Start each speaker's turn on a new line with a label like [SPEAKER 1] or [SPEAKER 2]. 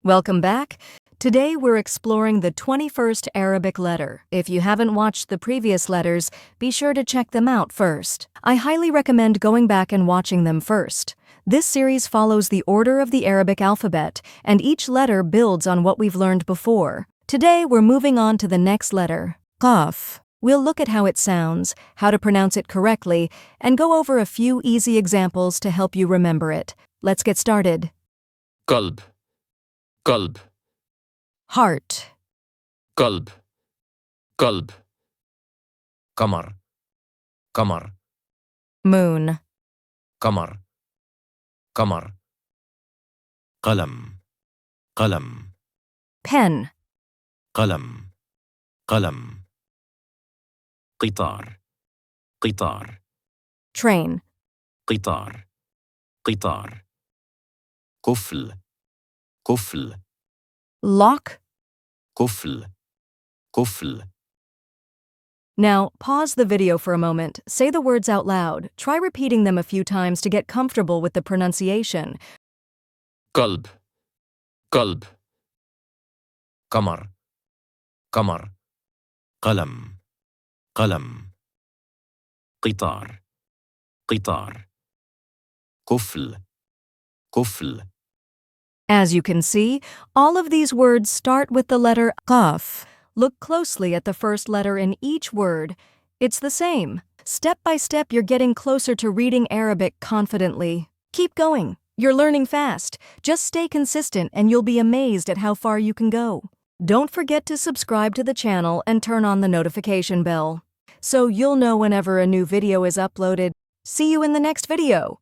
[SPEAKER 1] Welcome back. Today we're exploring the 21st Arabic letter. If you haven't watched the previous letters, be sure to check them out first. I highly recommend going back and watching them first. This series follows the order of the Arabic alphabet, and each letter builds on what we've learned before. Today we're moving on to the next letter, QAF. We'll look at how it sounds, how to pronounce it correctly, and go over a few easy examples to help you remember it. Let's get started.
[SPEAKER 2] قلب قلب
[SPEAKER 1] Heart,
[SPEAKER 2] قلب قلب قمر قمر
[SPEAKER 1] moon,
[SPEAKER 2] قمر قمر قلم قلم
[SPEAKER 1] pen,
[SPEAKER 2] قلم قلم قطار قطار
[SPEAKER 1] train,
[SPEAKER 2] قطار قطار قفل قفل
[SPEAKER 1] lock.
[SPEAKER 2] قفل قفل
[SPEAKER 1] Now, pause the video for a moment, say the words out loud, try repeating them a few times to get comfortable with the pronunciation.
[SPEAKER 2] قلب قلب قمر قمر قلم قلم قطار قطار قفل قفل.
[SPEAKER 1] As you can see, all of these words start with the letter Qaf. Look closely at the first letter in each word. It's the same. Step by step, you're getting closer to reading Arabic confidently. Keep going. You're learning fast. Just stay consistent and you'll be amazed at how far you can go. Don't forget to subscribe to the channel and turn on the notification bell, so you'll know whenever a new video is uploaded. See you in the next video.